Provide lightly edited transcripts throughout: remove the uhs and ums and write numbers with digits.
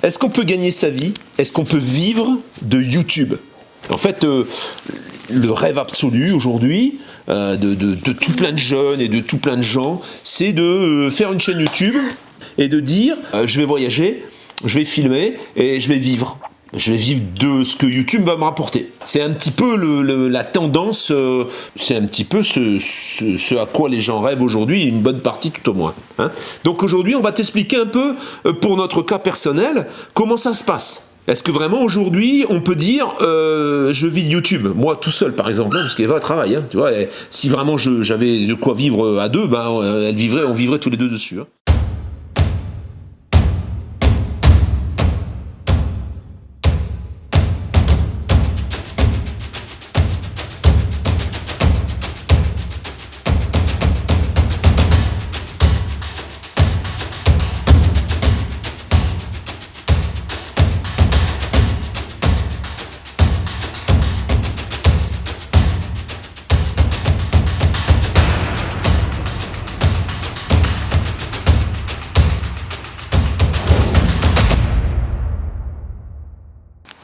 Est-ce qu'on peut gagner sa vie? Est-ce qu'on peut vivre de YouTube? En fait, le rêve absolu aujourd'hui de tout plein de jeunes et de tout plein de gens, c'est de faire une chaîne YouTube et de dire je vais voyager, je vais filmer et je vais vivre. Je vais vivre de ce que YouTube va me rapporter. C'est un petit peu la tendance, c'est un petit peu ce à quoi les gens rêvent aujourd'hui, une bonne partie tout au moins. Hein. Donc aujourd'hui, on va t'expliquer un peu, pour notre cas personnel, comment ça se passe. Est-ce que vraiment aujourd'hui, on peut dire je vis de YouTube? Moi, tout seul, par exemple, hein, parce qu'Eva travaille. Hein, tu vois, si vraiment j'avais de quoi vivre à deux, ben, on vivrait tous les deux dessus. Hein.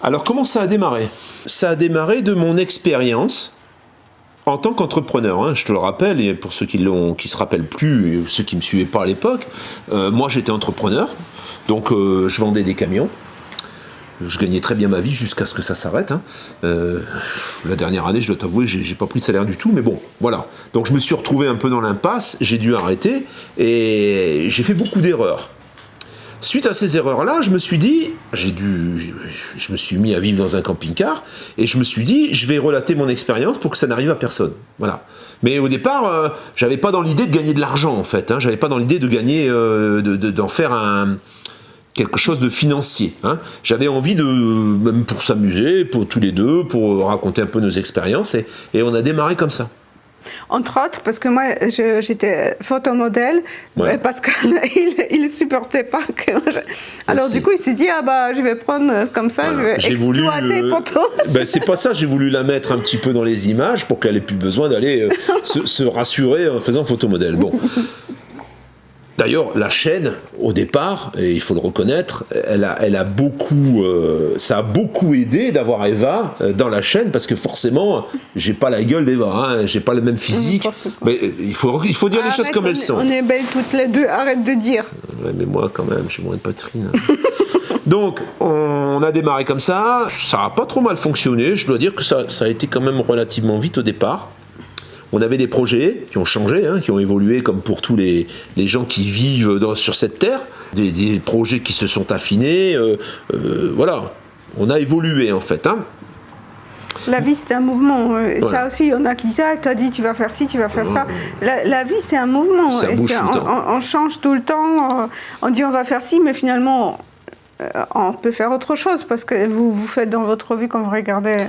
Alors comment ça a démarré? Ça a démarré de mon expérience en tant qu'entrepreneur. Hein, je te le rappelle, et pour ceux qui se rappellent plus, et ceux qui me suivaient pas à l'époque, moi j'étais entrepreneur, donc je vendais des camions. Je gagnais très bien ma vie jusqu'à ce que ça s'arrête. Hein. La dernière année, je dois t'avouer, j'ai pas pris de salaire du tout, mais bon, voilà. Donc je me suis retrouvé un peu dans l'impasse, j'ai dû arrêter, et j'ai fait beaucoup d'erreurs. Suite à ces erreurs-là, je me suis dit, je me suis mis à vivre dans un camping-car, et je me suis dit, je vais relater mon expérience pour que ça n'arrive à personne. Voilà. Mais au départ, j'avais pas dans l'idée de gagner de l'argent, en fait. Hein. J'avais pas dans l'idée de gagner, d'en faire quelque chose de financier. Hein. J'avais envie même pour s'amuser, pour tous les deux, pour raconter un peu nos expériences, et on a démarré comme ça. Entre autres, parce que moi, j'étais photomodèle, ouais. Parce qu'il ne supportait pas que... Alors du coup, il s'est dit, ah bah, je vais prendre comme ça, voilà. Je vais exploiter Poto. Ben, c'est pas ça, j'ai voulu la mettre un petit peu dans les images pour qu'elle ait plus besoin d'aller se rassurer en faisant photomodèle. Bon. D'ailleurs, la chaîne, au départ, et il faut le reconnaître, ça a beaucoup aidé d'avoir Eva dans la chaîne, parce que forcément, j'ai pas la gueule d'Eva, hein, j'ai pas le même physique. Mais il faut dire les choses comme elles sont. On est belles toutes les deux, arrête de dire. Ouais, mais moi, quand même, j'ai moins de poitrine. Hein. Donc, on a démarré comme ça, ça a pas trop mal fonctionné, je dois dire que ça a été quand même relativement vite au départ. On avait des projets qui ont changé, hein, qui ont évolué comme pour tous les gens qui vivent sur cette terre, des projets qui se sont affinés, voilà, on a évolué en fait. Hein. La vie c'est un mouvement, et ça aussi, il y en a qui disent, ah, tu as dit tu vas faire ci, tu vas faire ça. La vie c'est un mouvement, ça bouge tout le temps. On change tout le temps, on dit on va faire ci, mais finalement... on peut faire autre chose parce que vous faites dans votre vie quand vous regardez.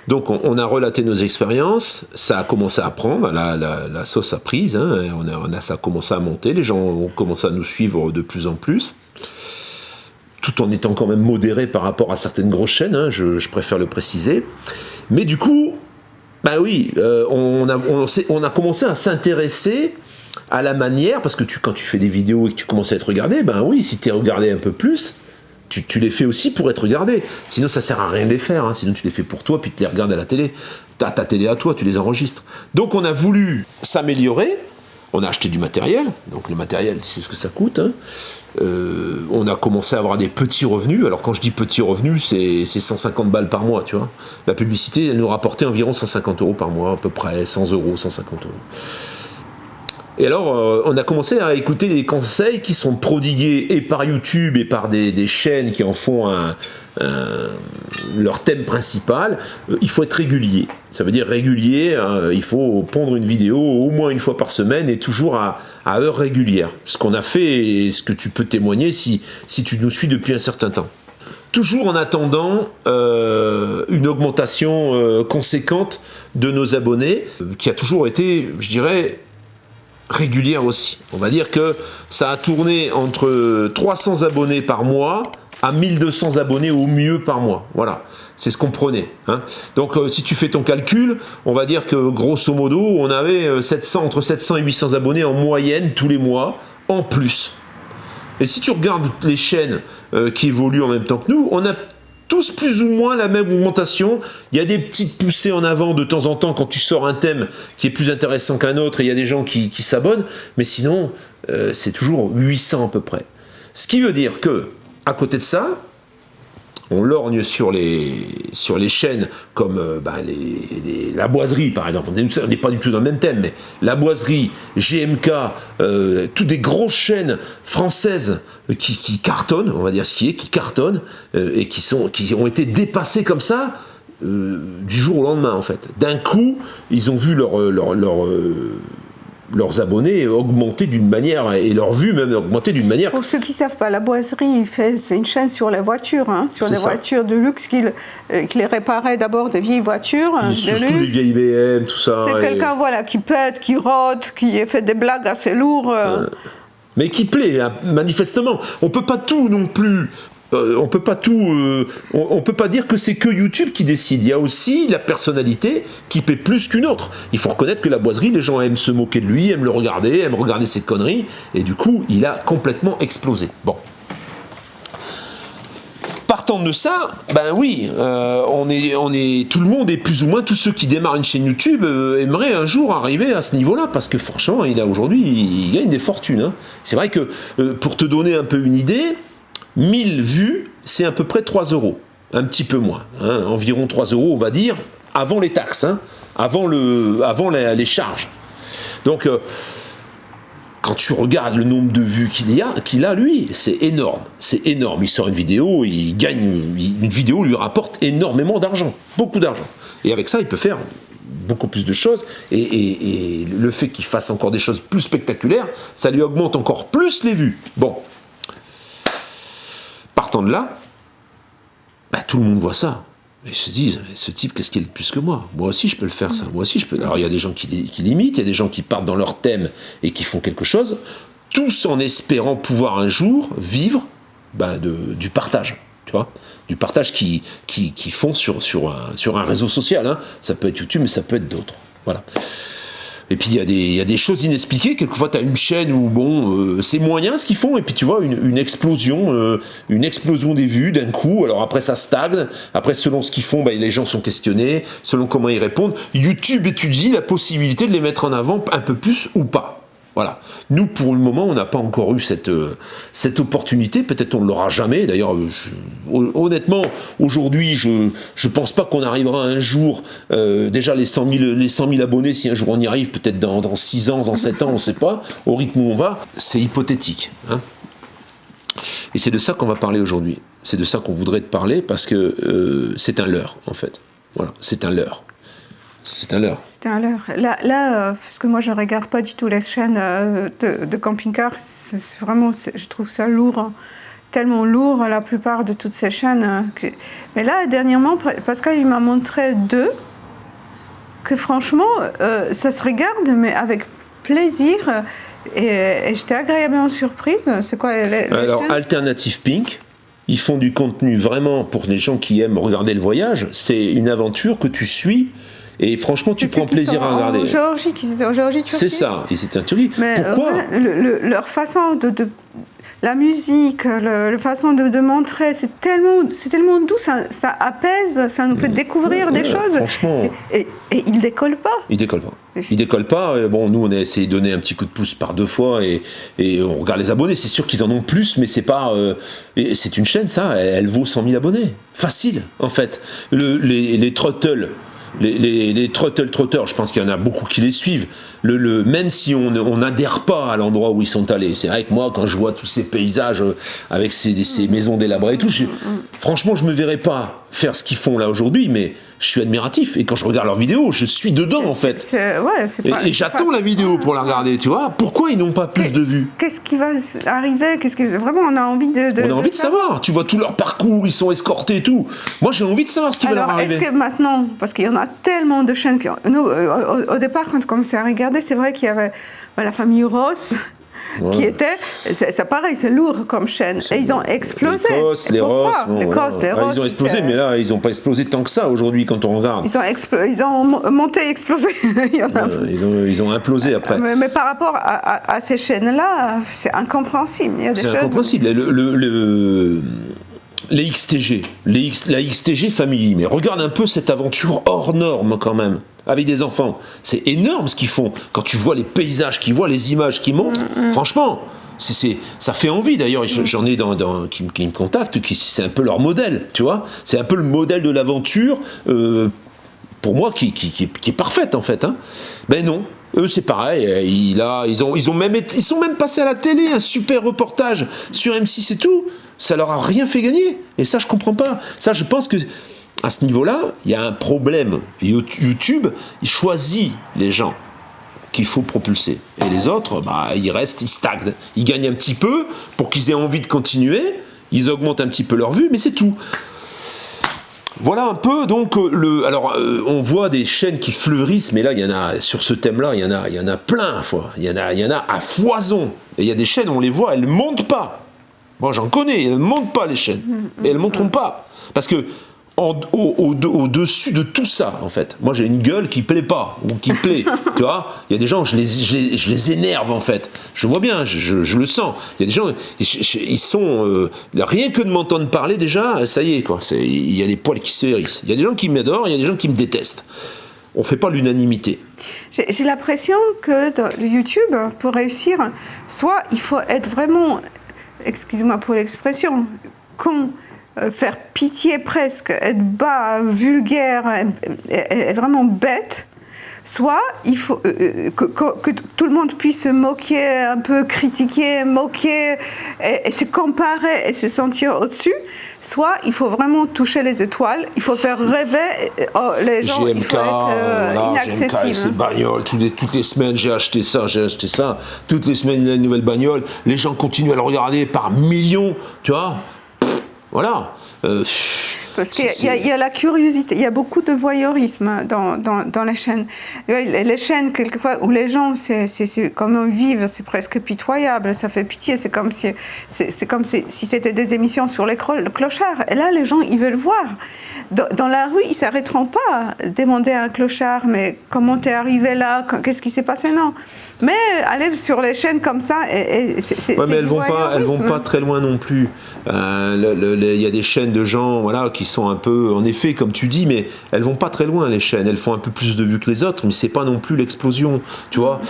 Donc on a relaté nos expériences, ça a commencé à prendre, la sauce a prise, hein, ça a commencé à monter, les gens ont commencé à nous suivre de plus en plus, tout en étant quand même modéré par rapport à certaines grosses chaînes, hein, je préfère le préciser. Mais du coup, bah oui, on a commencé à s'intéresser à la manière, parce que quand tu fais des vidéos et que tu commences à être regardé, ben oui, si tu es regardé un peu plus, tu les fais aussi pour être regardé. Sinon, ça sert à rien de les faire. Hein. Sinon, tu les fais pour toi, puis tu les regardes à la télé. Tu as ta télé à toi, tu les enregistres. Donc, on a voulu s'améliorer. On a acheté du matériel. Donc, le matériel, c'est ce que ça coûte. Hein. On a commencé à avoir des petits revenus. Alors, quand je dis petits revenus, c'est 150 balles par mois, tu vois. La publicité, elle nous rapportait environ 150 € par mois, à peu près 100 €, 150 €. Et alors, on a commencé à écouter des conseils qui sont prodigués et par YouTube et par des chaînes qui en font leur thème principal. Il faut être régulier. Ça veut dire régulier, il faut pondre une vidéo au moins une fois par semaine et toujours à heure régulière. Ce qu'on a fait et ce que tu peux témoigner si tu nous suis depuis un certain temps. Toujours en attendant une augmentation conséquente de nos abonnés, qui a toujours été, je dirais, régulière aussi. On va dire que ça a tourné entre 300 abonnés par mois à 1200 abonnés au mieux par mois. Voilà, c'est ce qu'on prenait. Hein. Donc si tu fais ton calcul, on va dire que grosso modo, on avait entre 700 et 800 abonnés en moyenne tous les mois, en plus. Et si tu regardes les chaînes qui évoluent en même temps que nous, on a tous plus ou moins la même augmentation. Il y a des petites poussées en avant de temps en temps quand tu sors un thème qui est plus intéressant qu'un autre et il y a des gens qui s'abonnent, mais sinon c'est toujours 800 à peu près. Ce qui veut dire que, à côté de ça, on lorgne sur les chaînes comme la Boiserie par exemple. On n'est pas du tout dans le même thème, mais la Boiserie, GMK, toutes des grosses chaînes françaises qui cartonnent, on va dire ce qui est, qui cartonnent et qui ont été dépassées comme ça du jour au lendemain en fait. D'un coup, ils ont vu leurs abonnés augmenter d'une manière, et leurs vues même augmenter d'une manière. Pour ceux qui ne savent pas, la Boiserie, c'est une chaîne sur les voitures, sur les voitures de luxe, qu'il les réparait d'abord des vieilles voitures surtout de luxe. Des vieilles BM, tout ça. C'est quelqu'un qui pète, qui rote, qui fait des blagues assez lourdes. Mais qui plaît, hein, manifestement. On ne peut pas tout non plus... on peut pas dire que c'est que YouTube qui décide. Il y a aussi la personnalité qui paie plus qu'une autre. Il faut reconnaître que la Boiserie, les gens aiment se moquer de lui, aiment le regarder, aiment regarder ses conneries, et du coup, il a complètement explosé. Bon. Partant de ça, ben oui, tout le monde et plus ou moins tous ceux qui démarrent une chaîne YouTube aimeraient un jour arriver à ce niveau-là, parce que franchement, aujourd'hui, il gagne des fortunes. Hein. C'est vrai que, pour te donner un peu une idée, 1000 vues, c'est à peu près 3 €. Un petit peu moins. Hein, environ 3 €, on va dire, avant les taxes, hein, avant les charges. Donc, quand tu regardes le nombre de vues qu'il a, lui, c'est énorme. C'est énorme. Il sort une vidéo, il gagne. Une vidéo lui rapporte énormément d'argent. Beaucoup d'argent. Et avec ça, il peut faire beaucoup plus de choses. Et le fait qu'il fasse encore des choses plus spectaculaires, ça lui augmente encore plus les vues. Bon. Partant de là, tout le monde voit ça. Et ils se disent, ce type, qu'est-ce qu'il est de plus que moi ? Moi aussi, je peux le faire, ça. Moi aussi, je peux. Alors, il y a des gens qui l'imitent, il y a des gens qui partent dans leur thème et qui font quelque chose, tous en espérant pouvoir un jour vivre du partage. Tu vois ? Du partage qu'ils font sur un réseau social. Hein. Ça peut être YouTube, mais ça peut être d'autres. Voilà. Et puis il y a des choses inexpliquées. Quelquefois, tu as une chaîne où c'est moyen ce qu'ils font, et puis tu vois une explosion des vues d'un coup. Alors après, ça stagne. Après, selon ce qu'ils font, les gens sont questionnés, selon comment ils répondent. YouTube étudie la possibilité de les mettre en avant un peu plus ou pas. Voilà. Nous, pour le moment, on n'a pas encore eu cette opportunité. Peut-être on ne l'aura jamais. D'ailleurs, honnêtement, aujourd'hui, je ne pense pas qu'on arrivera un jour, déjà les 100 000 abonnés, si un jour on y arrive, peut-être dans 6 ans, dans 7 ans, on ne sait pas, au rythme où on va, c'est hypothétique. Hein. Et c'est de ça qu'on va parler aujourd'hui. C'est de ça qu'on voudrait te parler, parce que c'est un leurre, en fait. Voilà, c'est un leurre. C'est un leurre. C'est un leurre. Là, parce que moi, je ne regarde pas du tout les chaînes de camping-car. C'est vraiment, je trouve ça lourd, hein. Tellement lourd, la plupart de toutes ces chaînes. Mais là, dernièrement, Pascal, il m'a montré 2 que franchement, ça se regarde, mais avec plaisir. Et j'étais agréablement surprise. C'est quoi les Alors, chaînes ? Alternative Pink. Ils font du contenu vraiment pour les gens qui aiment regarder le voyage. C'est une aventure que tu suis. Et franchement, tu prends plaisir à regarder. En Géorgie, qui étaient en Géorgie, Turquie. C'est ça, ils étaient en Turquie. Mais pourquoi leur façon de la musique, la façon de montrer, c'est tellement doux, ça apaise, ça nous fait découvrir des choses. Franchement. Et ils décollent pas. Ils décollent pas. Bon, nous, on a essayé de donner un petit coup de pouce par 2 fois et on regarde les abonnés. C'est sûr qu'ils en ont plus, mais c'est pas. C'est une chaîne, ça. Elle vaut 100 000 abonnés. Facile, en fait. Les Trottles. Les trotteurs, je pense qu'il y en a beaucoup qui les suivent. Même si on n'adhère pas à l'endroit où ils sont allés. C'est vrai que moi, quand je vois tous ces paysages avec ces maisons délabrées et tout, franchement, je me verrais pas faire ce qu'ils font là aujourd'hui, mais je suis admiratif. Et quand je regarde leurs vidéos, je suis dedans, en fait. Et j'attends la vidéo pour la regarder, tu vois. Pourquoi ils n'ont pas plus de vues ? Qu'est-ce qui va arriver ? Vraiment, on a envie de On a envie de savoir. Tu vois tout leur parcours, ils sont escortés et tout. Moi, j'ai envie de savoir ce qui va leur arriver. Alors, est-ce que maintenant, parce qu'il y en a tellement de chaînes, nous, au départ, quand on commençait à regarder, c'est vrai qu'il y avait la famille Ross, qui était, c'est pareil, c'est lourd comme chaîne. Et ils ont explosé. Les Cos, les Ross, ils ont explosé, mais là, ils n'ont pas explosé tant que ça aujourd'hui quand on regarde. Ils ont monté et explosé. Ils ont implosé après. Mais par rapport à ces chaînes-là, c'est incompréhensible. C'est incompréhensible. Les XTG, la XTG Family, mais regarde un peu cette aventure hors norme quand même, avec des enfants. C'est énorme ce qu'ils font. Quand tu vois les paysages qu'ils voient, les images qu'ils montrent, franchement, ça fait envie. D'ailleurs, j'en ai qui me contactent, c'est un peu leur modèle, tu vois. C'est un peu le modèle de l'aventure, pour moi, qui est parfaite en fait. Hein. Ben non. Eux, c'est pareil. Ils sont même passés à la télé, un super reportage sur M6 et tout. Ça leur a rien fait gagner. Et ça, je comprends pas. Ça, je pense que à ce niveau-là, il y a un problème. YouTube, il choisit les gens qu'il faut propulser. Et les autres, ils restent, ils stagnent. Ils gagnent un petit peu pour qu'ils aient envie de continuer. Ils augmentent un petit peu leur vue, mais c'est tout. Voilà un peu, donc, on voit des chaînes qui fleurissent, mais là, il y en a, sur ce thème-là, il y en a plein à fois. Il y en a à foison. Et il y a des chaînes, on les voit, elles ne montent pas. Moi, j'en connais, elles ne montent pas, les chaînes. Et elles ne monteront pas. Parce que, au-dessus de tout ça, en fait, moi, j'ai une gueule qui ne plaît pas, ou qui plaît. Tu vois, il y a des gens, je les énerve, en fait. Je vois bien, je le sens. Il y a des gens, ils sont... rien que de m'entendre parler, déjà, ça y est, quoi. Il y a des poils qui se hérissent. Il y a des gens qui m'adorent, il y a des gens qui me détestent. On ne fait pas l'unanimité. J'ai l'impression que dans YouTube, pour réussir, soit il faut être vraiment... excusez-moi pour l'expression, con, faire pitié presque, être bas, vulgaire, et vraiment bête, soit il faut que tout le monde puisse se moquer, un peu critiquer, moquer, et se comparer et se sentir au-dessus, soit il faut vraiment toucher les étoiles, il faut faire rêver les gens, GMK, il faut être inaccessible. GMK et ses bagnoles, toutes les semaines j'ai acheté ça, toutes les semaines il y a une nouvelle bagnole, les gens continuent à le regarder par millions, tu vois, voilà. Parce qu'il y a la curiosité, il y a beaucoup de voyeurisme dans les chaînes. Les chaînes, quelquefois, où les gens, c'est comment ils vivent, c'est presque pitoyable, ça fait pitié, c'est comme si c'était des émissions sur les clochards. Et là, les gens, ils veulent voir. Dans la rue, ils ne s'arrêteront pas à demander à un clochard, mais comment t'es arrivé là, qu'est-ce qui s'est passé, non. Mais aller sur les chaînes comme ça, c'est mais elles vont pas très loin non plus. Il y a des chaînes de gens, voilà, qui sont un peu, en effet, comme tu dis, mais elles vont pas très loin les chaînes. Elles font un peu plus de vues que les autres, mais c'est pas non plus l'explosion, tu vois.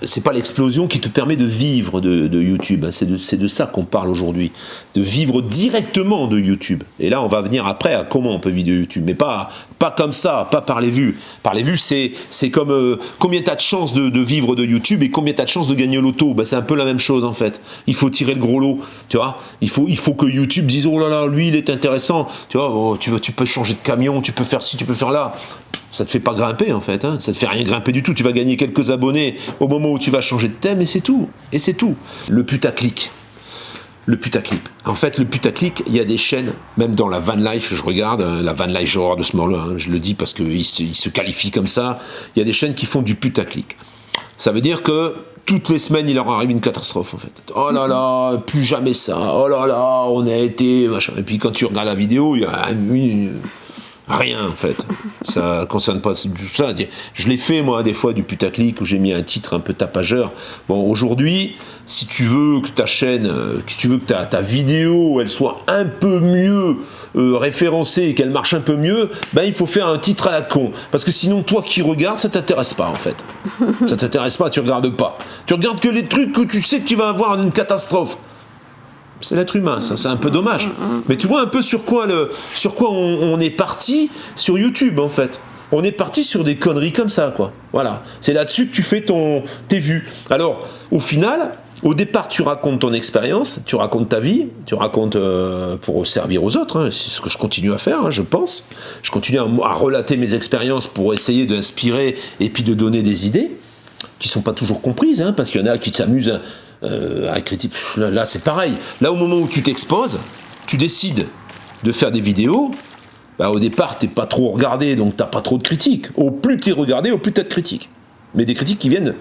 C'est pas l'explosion qui te permet de vivre de YouTube. C'est de ça qu'on parle aujourd'hui, de vivre directement de YouTube. Et là, on va venir après à comment on peut vivre de YouTube, mais pas comme ça, pas par les vues. Par les vues, c'est comme combien t'as de chances de vivre de YouTube et combien t'as de chances de gagner au loto. C'est un peu la même chose en fait. Il faut tirer le gros lot, tu vois. Il faut que YouTube dise oh là là, lui il est intéressant, tu vois. Tu peux changer de camion, tu peux faire ci, tu peux faire là. Ça te fait pas grimper en fait, hein. Ça te fait rien grimper du tout. Tu vas gagner quelques abonnés au moment où tu vas changer de thème et c'est tout. Et c'est tout. Le putaclic. En fait, le putaclic, il y a des chaînes, même dans la van life, je regarde, la van life, j'ai horreur de ce mot-là, hein, je le dis parce qu'il se qualifie comme ça. Il y a des chaînes qui font du putaclic. Ça veut dire que toutes les semaines, il leur arrive une catastrophe en fait. Oh là là, plus jamais ça. Oh là là, on a été machin. Et puis quand tu regardes la vidéo, il y a rien en fait, ça concerne pas tout ça. Je l'ai fait moi des fois du putaclic où j'ai mis un titre un peu tapageur. Bon, aujourd'hui, si tu veux que ta chaîne, que ta vidéo elle soit un peu mieux référencée et qu'elle marche un peu mieux, il faut faire un titre à la con. Parce que sinon, toi qui regardes, ça t'intéresse pas en fait. Ça t'intéresse pas, tu regardes pas. Tu regardes que les trucs que tu sais que tu vas avoir une catastrophe. C'est l'être humain, ça, c'est un peu dommage. Mais tu vois un peu sur quoi on est parti sur YouTube, en fait. On est parti sur des conneries comme ça, quoi. Voilà. C'est là-dessus que tu fais tes vues. Alors, au final, au départ, tu racontes ton expérience, tu racontes ta vie, tu racontes pour servir aux autres. Hein. C'est ce que je continue à faire, hein, je pense. Je continue à relater mes expériences pour essayer d'inspirer et puis de donner des idées qui ne sont pas toujours comprises, hein, parce qu'il y en a qui s'amusent à critiquer. Là, c'est pareil. Là, au moment où tu t'exposes, tu décides de faire des vidéos, au départ, tu n'es pas trop regardé, donc tu n'as pas trop de critiques. Au plus tu es regardé, au plus tu as de critiques. Mais des critiques qui viennent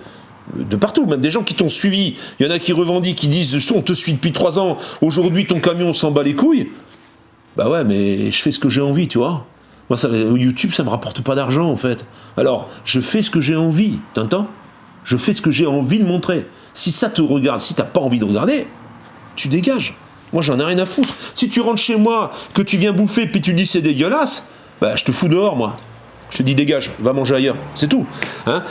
de partout, même des gens qui t'ont suivi. Il y en a qui revendiquent, qui disent on te suit depuis 3 ans, aujourd'hui ton camion s'en bat les couilles. Bah ouais, mais je fais ce que j'ai envie, tu vois. Moi, YouTube, ça me rapporte pas d'argent, en fait. Alors, je fais ce que j'ai envie, t'entends ? Je fais ce que j'ai envie de montrer. Si ça te regarde, si t'as pas envie de regarder, tu dégages. Moi, j'en ai rien à foutre. Si tu rentres chez moi, que tu viens bouffer, puis tu dis c'est dégueulasse, bah, je te fous dehors, moi. Je te dis dégage, va manger ailleurs, c'est tout. Hein,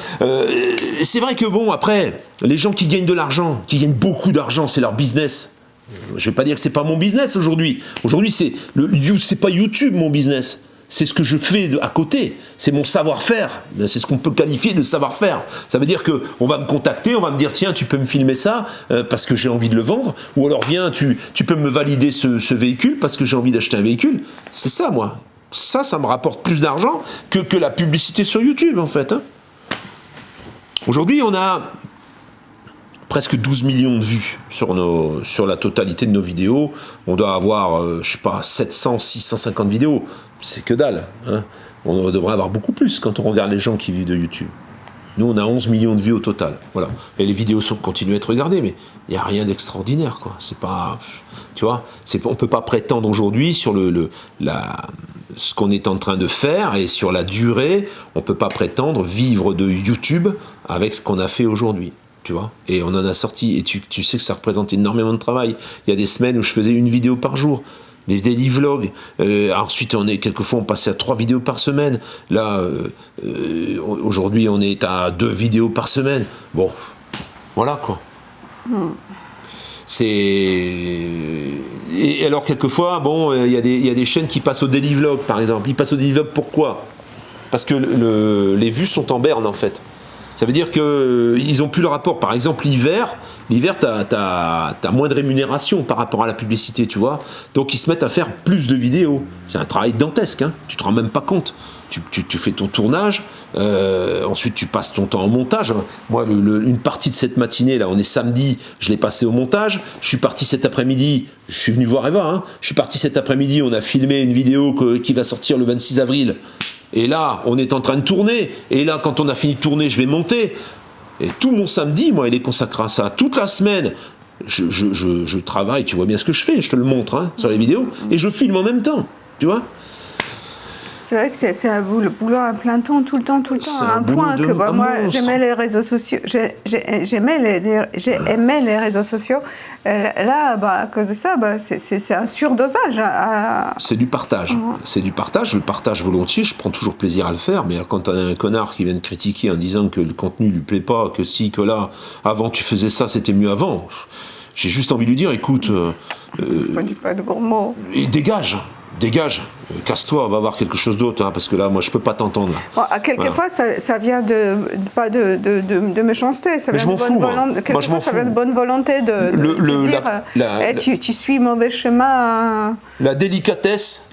c'est vrai que bon, après, les gens qui gagnent de l'argent, qui gagnent beaucoup d'argent, c'est leur business. Je vais pas dire que c'est pas mon business aujourd'hui. Aujourd'hui, c'est pas YouTube mon business. C'est ce que je fais à côté. C'est mon savoir-faire. C'est ce qu'on peut qualifier de savoir-faire. Ça veut dire qu'on va me contacter, on va me dire tiens, tu peux me filmer ça parce que j'ai envie de le vendre. Ou alors viens, tu peux me valider ce véhicule parce que j'ai envie d'acheter un véhicule. C'est ça, moi. Ça me rapporte plus d'argent que la publicité sur YouTube, en fait. Hein. Aujourd'hui, on a presque 12 millions de vues sur la totalité de nos vidéos. On doit avoir, je sais pas, 700, 650 vidéos. C'est que dalle. Hein. On devrait avoir beaucoup plus quand on regarde les gens qui vivent de YouTube. Nous, on a 11 millions de vues au total. Voilà. Et les vidéos continuent à être regardées, mais il n'y a rien d'extraordinaire, quoi. C'est pas... Tu vois, on ne peut pas prétendre aujourd'hui sur ce qu'on est en train de faire et sur la durée, on ne peut pas prétendre vivre de YouTube avec ce qu'on a fait aujourd'hui. Tu vois, et on en a sorti, et tu sais que ça représente énormément de travail. Il y a des semaines où je faisais une vidéo par jour, des daily vlogs. Ensuite, quelquefois, on passait à 3 vidéos par semaine. Là, aujourd'hui, on est à 2 vidéos par semaine. Bon, voilà quoi. Et alors, quelquefois, bon, il y a des chaînes qui passent au daily vlog, par exemple. Ils passent au daily vlog, pourquoi ? Parce que les vues sont en berne, en fait. Ça veut dire qu'ils n'ont plus le rapport. Par exemple, l'hiver, t'as moins de rémunération par rapport à la publicité, tu vois. Donc, ils se mettent à faire plus de vidéos. C'est un travail dantesque, hein. Tu te rends même pas compte. Tu fais ton tournage, ensuite tu passes ton temps en montage. Moi, une partie de cette matinée, là, on est samedi, je l'ai passé au montage. Je suis parti cet après-midi, je suis venu voir Eva, hein. Je suis parti cet après-midi, on a filmé une vidéo qui va sortir le 26 avril. Et là, on est en train de tourner. Et là, quand on a fini de tourner, je vais monter. Et tout mon samedi, moi, il est consacré à ça. Toute la semaine, je travaille. Tu vois bien ce que je fais. Je te le montre hein, sur les vidéos. Et je filme en même temps. Tu vois ? C'est vrai que c'est un boulot à plein temps, tout le temps, à un point que moi, j'aimais les réseaux sociaux, j'aimais les réseaux sociaux. Là, à cause de ça, c'est un surdosage. C'est du partage. C'est du partage. Je le partage volontiers. Je prends toujours plaisir à le faire. Mais quand t'as un connard qui vient te critiquer en disant que le contenu lui plaît pas, que si, que là, avant tu faisais ça, c'était mieux avant. J'ai juste envie de lui dire, écoute, pas de gros mots. Et dégage, casse-toi, on va voir quelque chose d'autre, hein, parce que là, moi, je peux pas t'entendre. Bon, quelquefois, ça vient pas de méchanceté, ça vient de bonne volonté. Moi, je m'en fous. Ça vient de bonne volonté de dire, tu suis mauvais chemin. La délicatesse,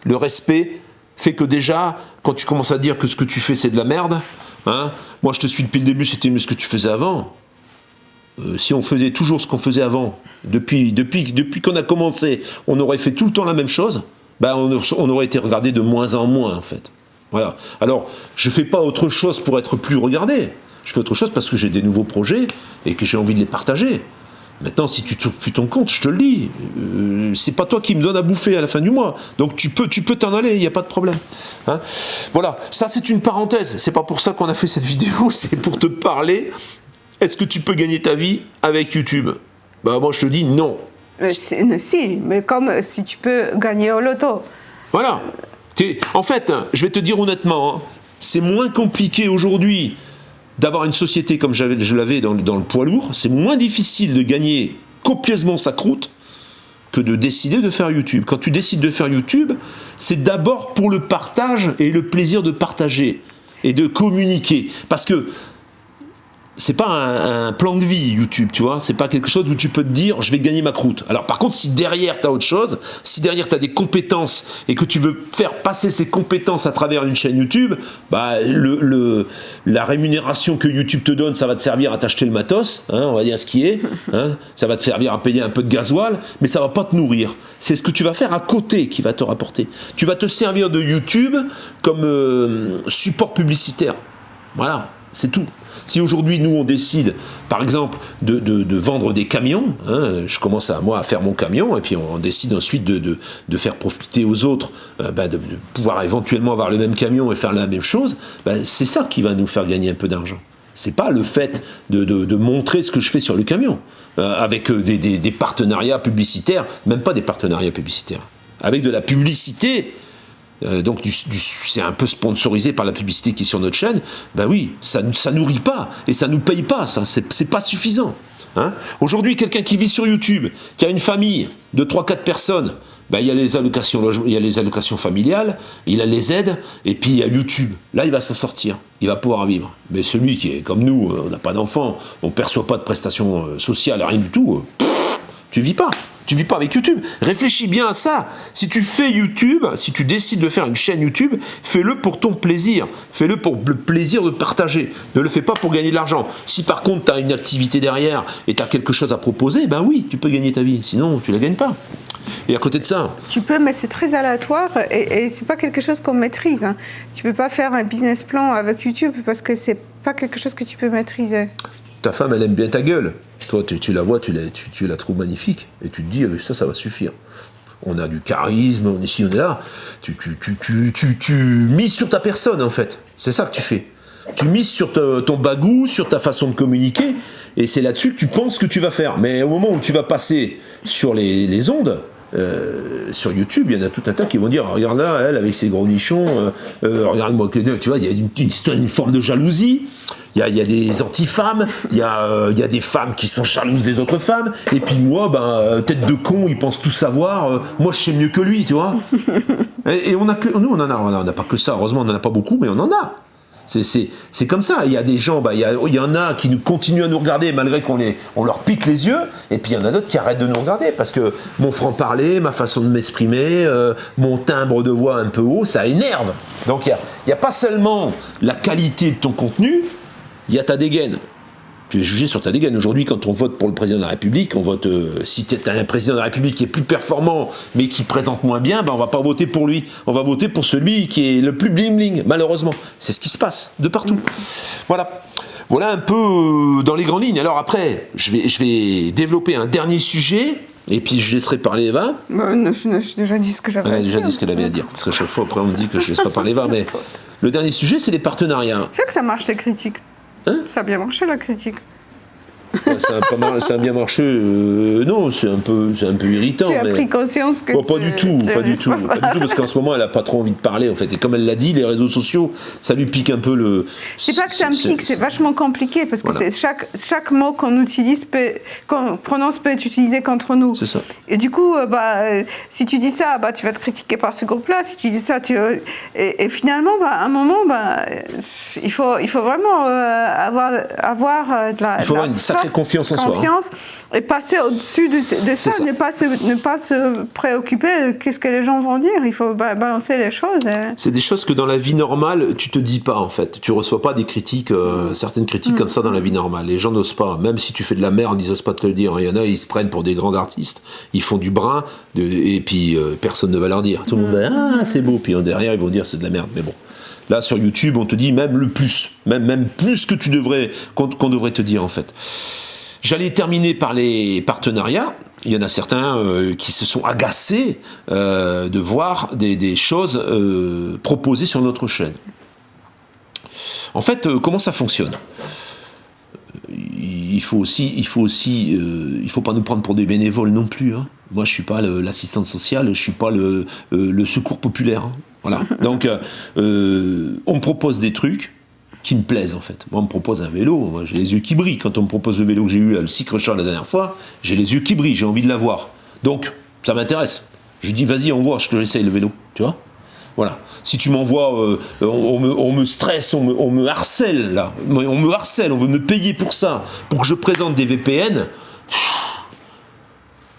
le respect fait que déjà, quand tu commences à dire que ce que tu fais, c'est de la merde, hein, moi, je te suis depuis le début, c'était mieux ce que tu faisais avant. Si on faisait toujours ce qu'on faisait avant, depuis qu'on a commencé, on aurait fait tout le temps la même chose, on aurait été regardé de moins en moins, en fait. Voilà. Alors, je ne fais pas autre chose pour être plus regardé. Je fais autre chose parce que j'ai des nouveaux projets et que j'ai envie de les partager. Maintenant, si tu trouves plus ton compte, je te le dis, c'est pas toi qui me donne à bouffer à la fin du mois. Donc tu peux t'en aller, il n'y a pas de problème. Hein, voilà, ça c'est une parenthèse. C'est pas pour ça qu'on a fait cette vidéo, c'est pour te parler. Est-ce que tu peux gagner ta vie avec YouTube ? Moi, je te dis non. Si, mais comme si tu peux gagner au loto. Voilà. En fait, je vais te dire honnêtement, hein, c'est moins compliqué aujourd'hui d'avoir une société comme je l'avais dans le poids lourd. C'est moins difficile de gagner copieusement sa croûte que de décider de faire YouTube. Quand tu décides de faire YouTube, c'est d'abord pour le partage et le plaisir de partager et de communiquer. Parce que c'est pas un plan de vie, YouTube, tu vois. C'est pas quelque chose où tu peux te dire, je vais gagner ma croûte. Alors, par contre, si derrière, t'as autre chose, si derrière, t'as des compétences et que tu veux faire passer ces compétences à travers une chaîne YouTube, la rémunération que YouTube te donne, ça va te servir à t'acheter le matos, hein, on va dire ce qui est. Hein, ça va te servir à payer un peu de gasoil, mais ça va pas te nourrir. C'est ce que tu vas faire à côté qui va te rapporter. Tu vas te servir de YouTube comme support publicitaire. Voilà. C'est tout. Si aujourd'hui, nous, on décide, par exemple, de vendre des camions, hein, je commence à faire mon camion, et puis on décide ensuite de faire profiter aux autres, de pouvoir éventuellement avoir le même camion et faire la même chose, c'est ça qui va nous faire gagner un peu d'argent. C'est pas le fait de montrer ce que je fais sur le camion, avec des partenariats publicitaires, même pas des partenariats publicitaires, avec de la publicité. Donc c'est un peu sponsorisé par la publicité qui est sur notre chaîne, oui, ça nourrit pas, et ça nous paye pas, ça, c'est pas suffisant. Hein. Aujourd'hui, quelqu'un qui vit sur YouTube, qui a une famille de 3-4 personnes, il y a les allocations familiales, il a les aides, et puis il y a YouTube. Là, il va s'en sortir, il va pouvoir vivre. Mais celui qui est comme nous, on n'a pas d'enfants, on ne perçoit pas de prestations sociales, rien du tout, tu vis pas. Tu vis pas avec YouTube. Réfléchis bien à ça. Si tu fais YouTube, si tu décides de faire une chaîne YouTube, fais-le pour ton plaisir. Fais-le pour le plaisir de partager. Ne le fais pas pour gagner de l'argent. Si par contre tu as une activité derrière et tu as quelque chose à proposer, oui, tu peux gagner ta vie. Sinon, tu la gagnes pas. Et à côté de ça... Tu peux, mais c'est très aléatoire et c'est pas quelque chose qu'on maîtrise. Hein. Tu peux pas faire un business plan avec YouTube parce que c'est pas quelque chose que tu peux maîtriser. Ta femme, elle aime bien ta gueule. Toi, tu la vois, tu la trouves magnifique. Et tu te dis, avec ça va suffire. On a du charisme, on est ici, on est là. Tu mises sur ta personne, en fait. C'est ça que tu fais. Tu mises sur ton bagou, sur ta façon de communiquer, et c'est là-dessus que tu penses que tu vas faire. Mais au moment où tu vas passer sur les ondes, sur YouTube, il y en a tout un tas qui vont dire, regarde là, elle, avec ses gros nichons, regarde-moi que tu vois, il y a une forme de jalousie. Il y a des anti-femmes, il y a des femmes qui sont jalouses des autres femmes, et puis moi, tête de con, il pense tout savoir, moi je sais mieux que lui, tu vois. Et nous, on n'en a pas que ça, heureusement on n'en a pas beaucoup, mais on en a. C'est comme ça, il y a des gens, il y en a qui continuent à nous regarder malgré on leur pique les yeux, et puis il y en a d'autres qui arrêtent de nous regarder, parce que mon franc-parler, ma façon de m'exprimer, mon timbre de voix un peu haut, ça énerve. Donc il n'y a pas seulement la qualité de ton contenu, il y a ta dégaine. Tu es jugé sur ta dégaine. Aujourd'hui, quand on vote pour le président de la République, on vote. Si tu as un président de la République qui est plus performant, mais qui présente moins bien, on va pas voter pour lui. On va voter pour celui qui est le plus bling-bling, malheureusement. C'est ce qui se passe de partout. Voilà. Voilà un peu dans les grandes lignes. Alors après, je vais développer un dernier sujet. Et puis je laisserai parler Eva. J'ai déjà dit ce que j'avais à dire. Elle a déjà dit ce qu'elle avait à dire. Parce que chaque fois, après, on me dit que je ne laisse pas parler Eva. Mais le dernier sujet, c'est les partenariats. C'est que ça marche, les critiques. Hein? Ça a bien marché, la critique. Ouais, ça a bien marché. Non, c'est un peu irritant. Tu as pris conscience que pas du tout, parce qu'en ce moment, elle a pas trop envie de parler, en fait. Et comme elle l'a dit, les réseaux sociaux, ça lui pique un peu le. C'est pas que ça me pique, c'est vachement compliqué parce que c'est chaque mot qu'on utilise, qu'on prononce peut être utilisé contre nous. C'est ça. Et du coup, si tu dis ça, tu vas te critiquer par ce groupe-là. Si tu dis ça, et finalement, à un moment, il faut vraiment avoir de la. Il faut avoir une sacrée confiance en soi. Et passer au-dessus de ça, ne pas se préoccuper de qu'est-ce que les gens vont dire. Il faut balancer les choses. C'est des choses que dans la vie normale, tu te dis pas, en fait. Tu reçois pas des critiques, certaines critiques comme ça dans la vie normale. Les gens n'osent pas. Même si tu fais de la merde, ils n'osent pas te le dire. Il y en a, ils se prennent pour des grands artistes. Ils font du brin, et puis personne ne va leur dire. Tout le monde va dire, ah, c'est beau. Puis derrière, ils vont dire, c'est de la merde. Mais bon. Là, sur YouTube, on te dit même le plus. Même plus que qu'on devrait te dire, en fait. J'allais terminer par les partenariats. Il y en a certains qui se sont agacés de voir des choses proposées sur notre chaîne. En fait, comment ça fonctionne ? Il faut pas nous prendre pour des bénévoles non plus. Hein. Moi, je suis pas l'assistante sociale, je suis pas le secours populaire. Hein. Voilà. Donc, on me propose des trucs qui me plaisent, en fait. Moi, on me propose un vélo, moi, j'ai les yeux qui brillent. Quand on me propose le vélo que j'ai eu à le Cycrechar la dernière fois, j'ai les yeux qui brillent, j'ai envie de l'avoir. Donc, ça m'intéresse. Je dis, vas-y, envoie, je te l'essaye, le vélo. Tu vois ? Voilà. Si tu m'envoies, on me stresse, on me harcèle, là. On me harcèle, on veut me payer pour ça, pour que je présente des VPN.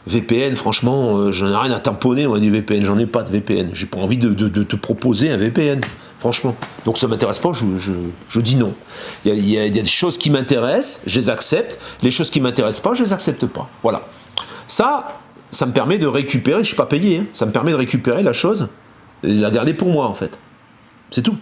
VPN, franchement, j'en ai rien à tamponner, moi, du VPN. J'en ai pas de VPN. J'ai pas envie de te proposer un VPN. Franchement. Donc ça ne m'intéresse pas, je dis non. Il y a des choses qui m'intéressent, je les accepte. Les choses qui ne m'intéressent pas, je ne les accepte pas. Voilà. Ça me permet de récupérer, je ne suis pas payé, hein, ça me permet de récupérer la chose et de la garder pour moi, en fait. C'est tout.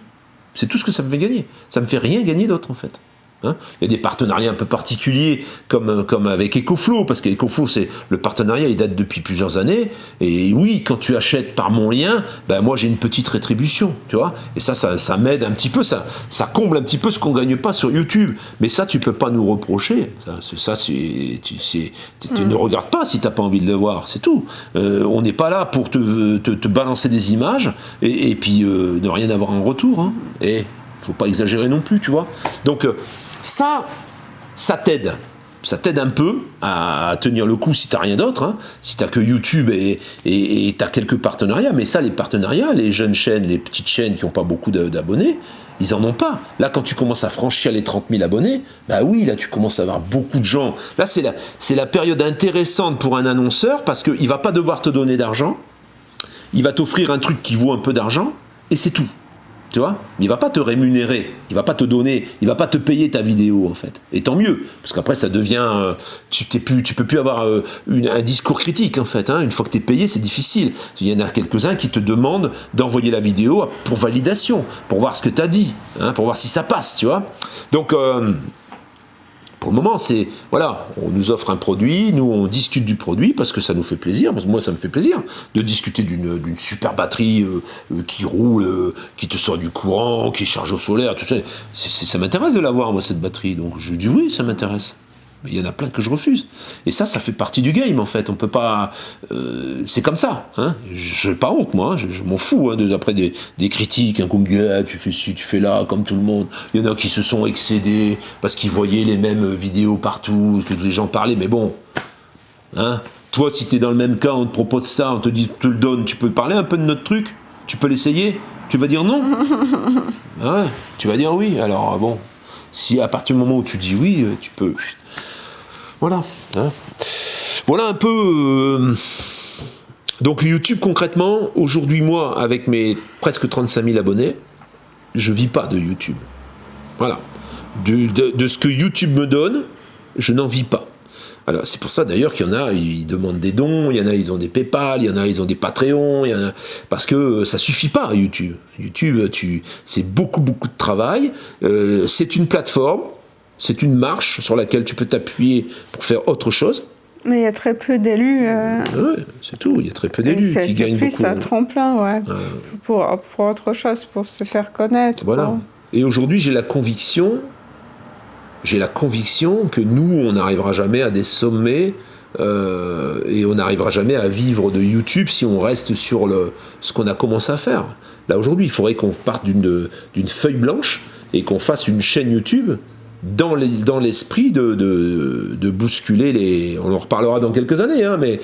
C'est tout ce que ça me fait gagner. Ça me fait rien gagner d'autre, en fait. Hein, il y a des partenariats un peu particuliers comme avec EcoFlow, parce qu'EcoFlow, le partenariat, il date depuis plusieurs années, et oui, quand tu achètes par mon lien, ben moi j'ai une petite rétribution, tu vois, et ça m'aide un petit peu, ça comble un petit peu ce qu'on gagne pas sur YouTube, mais ça tu peux pas nous reprocher, tu ne regardes pas si t'as pas envie de le voir, c'est tout. On n'est pas là pour te balancer des images et puis ne rien avoir en retour, hein. Et faut pas exagérer non plus, tu vois. Donc ça t'aide. Ça t'aide un peu à tenir le coup si t'as rien d'autre, hein. Si t'as que YouTube et t'as quelques partenariats, mais ça, les partenariats, les jeunes chaînes, les petites chaînes qui n'ont pas beaucoup d'abonnés, ils en ont pas. Là, quand tu commences à franchir les 30 000 abonnés, bah oui, là, tu commences à avoir beaucoup de gens. Là, c'est la période intéressante pour un annonceur parce qu'il va pas devoir te donner d'argent, il va t'offrir un truc qui vaut un peu d'argent, et c'est tout. Tu vois, il va pas te rémunérer, il va pas te donner, il va pas te payer ta vidéo en fait. Et tant mieux, parce qu'après ça devient, tu peux plus avoir un discours critique en fait. Hein. Une fois que tu es payé, c'est difficile. Il y en a quelques-uns qui te demandent d'envoyer la vidéo pour validation, pour voir ce que tu as dit, hein, pour voir si ça passe, tu vois. Donc pour le moment, on nous offre un produit, nous on discute du produit parce que ça nous fait plaisir, parce que moi ça me fait plaisir de discuter d'une super batterie qui roule, qui te sort du courant, qui charge au solaire, tout ça. Ça m'intéresse de l'avoir moi cette batterie, donc je dis oui, ça m'intéresse. Mais il y en a plein que je refuse. Et ça fait partie du game en fait. On peut pas. C'est comme ça. Hein. Je n'ai pas honte moi. Je m'en fous hein, après des critiques. Hein, comme tu fais ci, tu fais là, comme tout le monde. Il y en a qui se sont excédés parce qu'ils voyaient les mêmes vidéos partout, que les gens parlaient. Mais bon, hein. Toi, si tu es dans le même cas, on te propose ça, on te dit, te le donne. Tu peux parler un peu de notre truc. Tu peux l'essayer. Tu vas dire non. Ah ouais. Tu vas dire oui. Alors bon, si à partir du moment où tu dis oui, tu peux. Voilà. Hein. Voilà un peu. Donc YouTube concrètement, aujourd'hui moi, avec mes presque 35 000 abonnés, je vis pas de YouTube. Voilà. De ce que YouTube me donne, je n'en vis pas. Alors c'est pour ça d'ailleurs qu'il y en a, ils demandent des dons, il y en a, ils ont des PayPal, il y en a, ils ont des Patreons, il y en a, parce que ça suffit pas YouTube. YouTube, c'est beaucoup de travail. C'est une plateforme. C'est une marche sur laquelle tu peux t'appuyer pour faire autre chose. Mais il y a très peu d'élus. Oui, c'est tout. Il y a très peu d'élus qui gagnent beaucoup. C'est plus un tremplin, ouais. Pour autre chose, pour se faire connaître. Voilà. Et aujourd'hui, j'ai la conviction que nous, on n'arrivera jamais à des sommets et on n'arrivera jamais à vivre de YouTube si on reste sur ce qu'on a commencé à faire. Là, aujourd'hui, il faudrait qu'on parte d'une feuille blanche et qu'on fasse une chaîne YouTube dans l'esprit de bousculer les. On en reparlera dans quelques années, hein, mais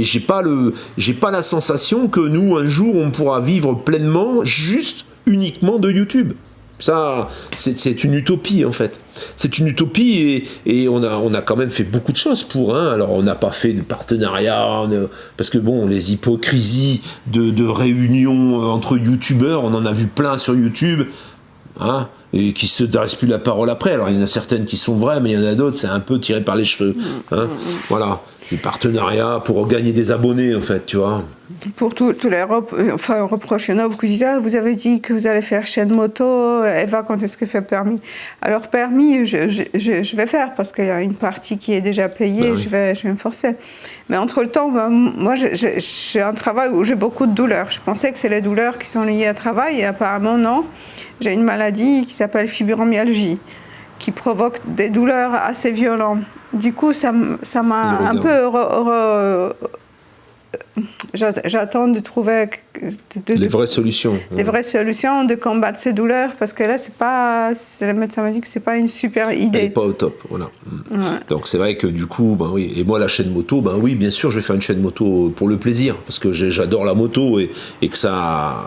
j'ai pas la sensation que nous un jour on pourra vivre pleinement uniquement de YouTube. Ça, c'est une utopie en fait. C'est une utopie et on a quand même fait beaucoup de choses pour. Hein. Alors on n'a pas fait de partenariat parce que bon, les hypocrisies de réunions entre youtubeurs, on en a vu plein sur YouTube. Hein, et qui se dressent plus la parole après. Alors il y en a certaines qui sont vraies, mais il y en a d'autres, c'est un peu tiré par les cheveux. Hein. Voilà, c'est partenariat pour gagner des abonnés en fait, tu vois. Pour tous les reproches, il y en a beaucoup qui disent vous avez dit que vous allez faire chaîne moto, Eva, quand est-ce qu'elle fait permis? Alors permis, je vais faire parce qu'il y a une partie qui est déjà payée, oui. je vais me forcer. Mais entre le temps, moi j'ai un travail où j'ai beaucoup de douleurs. Je pensais que c'est les douleurs qui sont liées au travail et apparemment non. J'ai une maladie qui s'appelle fibromyalgie qui provoque des douleurs assez violentes. Du coup, ça m'a un peu... J'attends de trouver les vraies solutions. Des vraies solutions de combattre ces douleurs parce que là, le médecin m'a dit que c'est pas une super idée. Elle n'est pas au top, voilà. Ouais. Donc c'est vrai que du coup, ben oui. Et moi, la chaîne moto, ben oui, bien sûr, je vais faire une chaîne moto pour le plaisir parce que j'adore la moto et que ça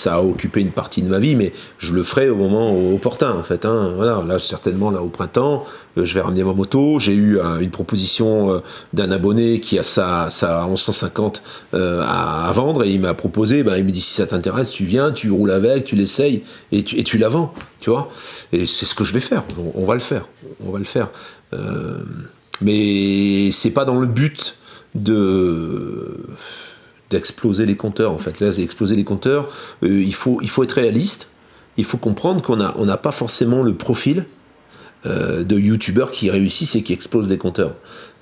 a occupé une partie de ma vie, mais je le ferai au moment opportun en fait. Hein. Voilà, là certainement là au printemps. Je vais ramener ma moto. J'ai eu une proposition d'un abonné qui a sa 1150 à vendre et il m'a proposé, il me dit si ça t'intéresse, tu viens, tu roules avec, tu l'essayes et tu la vends, tu vois. Et c'est ce que je vais faire. On va le faire. Mais c'est pas dans le but d'exploser les compteurs en fait. Là, c'est exploser les compteurs. Il faut être réaliste. il faut comprendre qu'on n'a pas forcément le profil de youtubeurs qui réussissent et qui explosent les compteurs.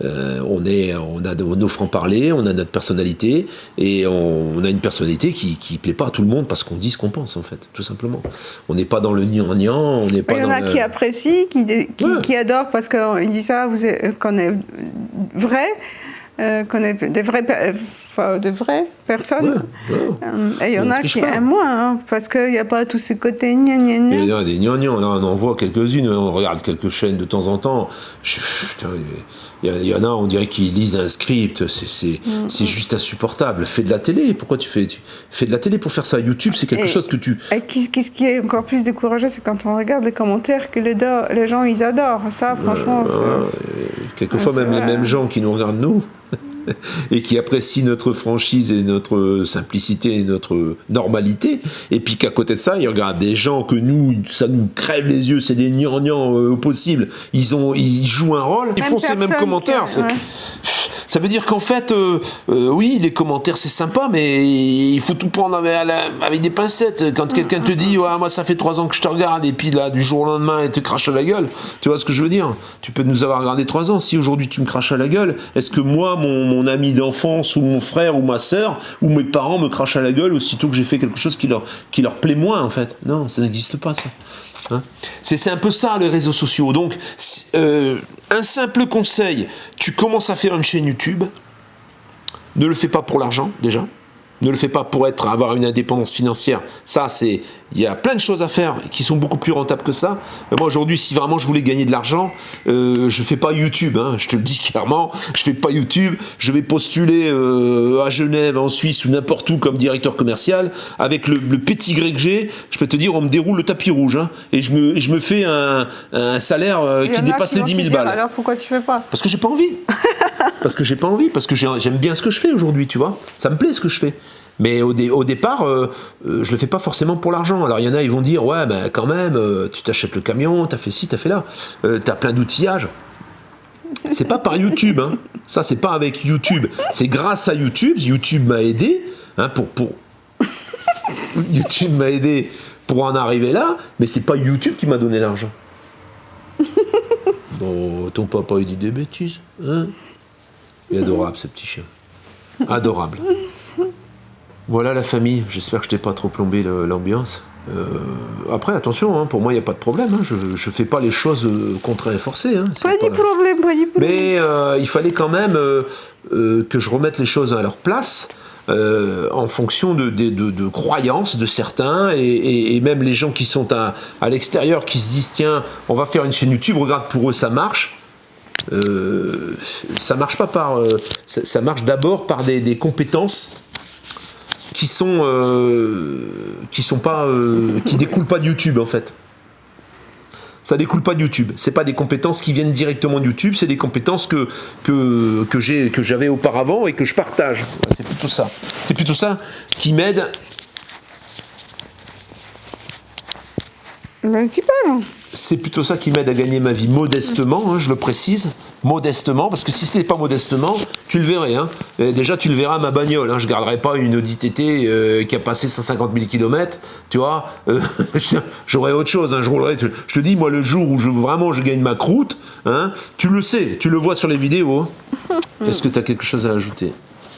On a nos francs-parler, on a notre personnalité, et on a une personnalité qui plaît pas à tout le monde parce qu'on dit ce qu'on pense, en fait, tout simplement. On n'est pas dans le niant-niant, on n'est pas dans... Il y en a qui apprécient, qui adorent parce qu'ils disent ça, qu'on est vrai, qu'on est de vraies personnes. Et il y en a qui aiment moins, parce qu'il n'y a pas tout ce côté gna-gna-gna. Il y a des gna-gna, là on en voit quelques-unes, on regarde quelques chaînes de temps en temps. Il y en a, on dirait qu'ils lisent un script, c'est juste insupportable. Fais de la télé, pourquoi tu fais de la télé pour faire ça? YouTube, c'est quelque chose que tu... Et ce qui est encore plus décourageant, c'est quand on regarde les commentaires que les gens, ils adorent. Ça, franchement... quelquefois, même les mêmes gens qui nous regardent, nous, et qui apprécient notre franchise et notre simplicité et notre normalité, et puis qu'à côté de ça, ils regardent des gens que nous, ça nous crève les yeux, c'est des gnangnans au possible, ils jouent un rôle, ils font ces mêmes commentaires. Ça veut dire qu'en fait, oui, les commentaires c'est sympa, mais il faut tout prendre avec des pincettes. Quand quelqu'un te dit, ouais, moi ça fait 3 ans que je te regarde, et puis là, du jour au lendemain, il te crache à la gueule, tu vois ce que je veux dire? Tu peux nous avoir regardé 3 ans, si aujourd'hui tu me craches à la gueule, est-ce que moi, mon ami d'enfance, ou mon frère, ou ma sœur, ou mes parents me crachent à la gueule aussitôt que j'ai fait quelque chose qui leur plaît moins, en fait? Non, ça n'existe pas, ça. Hein, c'est un peu ça, les réseaux sociaux. Donc, un simple conseil, tu commences à faire une chaîne YouTube, ne le fais pas pour l'argent, déjà. Ne le fais pas pour avoir une indépendance financière. Ça, il y a plein de choses à faire qui sont beaucoup plus rentables que ça. Moi, aujourd'hui, si vraiment je voulais gagner de l'argent, je fais pas YouTube, hein, je te le dis clairement, je fais pas YouTube. Je vais postuler à Genève, en Suisse ou n'importe où comme directeur commercial. Avec le petit gré que j'ai, je peux te dire, on me déroule le tapis rouge, hein, et je me fais un salaire qui dépasse les 10 000 balles. Alors pourquoi tu fais pas? Parce que j'ai pas envie. Parce que j'aime bien ce que je fais aujourd'hui, tu vois. Ça me plaît ce que je fais. Mais au départ, je le fais pas forcément pour l'argent. Alors il y en a, ils vont dire, ouais, ben quand même, tu t'achètes le camion, t'as fait ci, t'as fait là, t'as plein d'outillages. C'est pas par YouTube, hein. Ça c'est pas avec YouTube. C'est grâce à YouTube. YouTube m'a aidé, hein, YouTube m'a aidé pour en arriver là, mais c'est pas YouTube qui m'a donné l'argent. Bon, ton papa il dit des bêtises, hein? Il est adorable ce petit chien. Adorable. Voilà la famille, j'espère que je t'ai pas trop plombé l'ambiance. Après, attention, hein, pour moi, il n'y a pas de problème. Hein, je fais pas les choses contraintes et forcées. Hein, pas du problème. Mais il fallait quand même que je remette les choses à leur place en fonction de croyances de certains et même les gens qui sont à l'extérieur qui se disent, tiens, on va faire une chaîne YouTube, regarde, pour eux, ça marche. Ça marche pas ça marche d'abord par des compétences qui découlent pas de YouTube, en fait. Ça découle pas de YouTube. C'est pas des compétences qui viennent directement de YouTube, c'est des compétences que j'avais auparavant et que je partage. C'est plutôt ça. C'est plutôt ça qui m'aide. Un petit peu. C'est plutôt ça qui m'aide à gagner ma vie modestement, hein, je le précise, modestement, parce que si ce n'était pas modestement, tu le verrais. Hein. Déjà, tu le verras à ma bagnole. Hein, je ne garderai pas une Audi TT qui a passé 150 000 km, tu vois. J'aurais autre chose. Hein, je te dis, moi, le jour où je gagne ma croûte, hein, tu le sais, tu le vois sur les vidéos. Hein. Est-ce que tu as quelque chose à ajouter?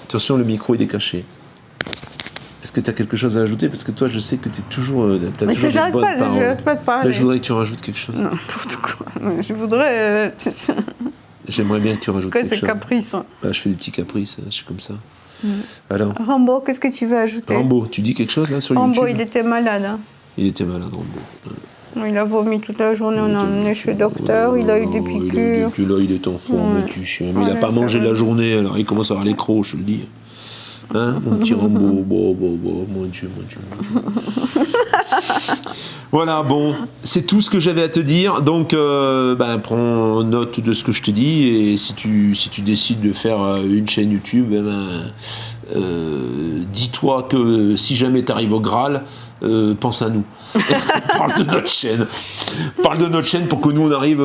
Attention, le micro, il est caché. Est-ce que tu as quelque chose à ajouter? Parce que toi, je sais que tu es toujours. Mais j'arrête pas de parler. Là, je voudrais que tu rajoutes quelque chose. Non, n'importe quoi. Je voudrais. J'aimerais bien que tu rajoutes quelque chose. C'est caprice. Bah, je fais des petits caprices, je suis comme ça. Alors. Rambo, qu'est-ce que tu veux ajouter? Rambo, tu dis quelque chose là sur YouTube? Rambo, il était malade. Hein. Il était malade, Rambo. Il a vomi toute la journée, on a emmené chez le docteur, il a eu des piqûres. Et puis là, il est en forme, petit chien. Mais il n'a pas mangé la journée, alors il commence à avoir les crocs, je le dis. Hein, mon petit Rambo, mon Dieu. Voilà, bon, c'est tout ce que j'avais à te dire. Donc, prends note de ce que je te dis. Et si tu décides de faire une chaîne YouTube, dis-toi que si jamais tu arrives au Graal, pense à nous. Parle de notre chaîne. Parle de notre chaîne pour que nous on arrive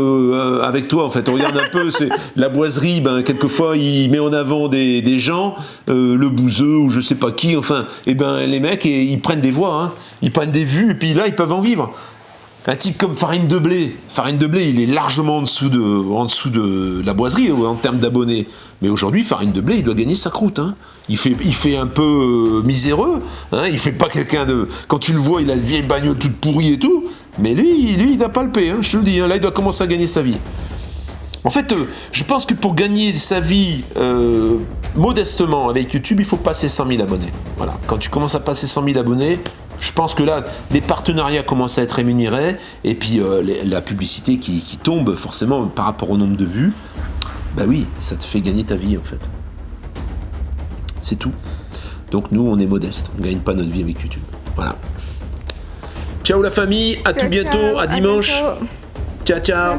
avec toi en fait. On regarde un peu, c'est la boiserie, quelquefois il met en avant des gens, le bouseux ou je sais pas qui, enfin, et les mecs ils prennent des voix, hein, ils prennent des vues et puis là ils peuvent en vivre. Un type comme Farine de Blé, il est largement en dessous de la boiserie en termes d'abonnés. Mais aujourd'hui, Farine de Blé, il doit gagner sa croûte. Hein. Il fait un peu miséreux. Hein. Il fait pas quelqu'un de... Quand tu le vois, il a une vieille bagnole toute pourrie et tout. Mais lui il doit palper, hein, je te le dis. Hein. Là, il doit commencer à gagner sa vie. En fait, je pense que pour gagner sa vie modestement avec YouTube, il faut passer 100 000 abonnés. Voilà. Quand tu commences à passer 100 000 abonnés... Je pense que là, les partenariats commencent à être rémunérés et puis la publicité qui tombe forcément par rapport au nombre de vues, oui, ça te fait gagner ta vie en fait. C'est tout. Donc nous, on est modestes, on ne gagne pas notre vie avec YouTube. Voilà. Ciao la famille, à tout bientôt, à dimanche. Ciao, ciao.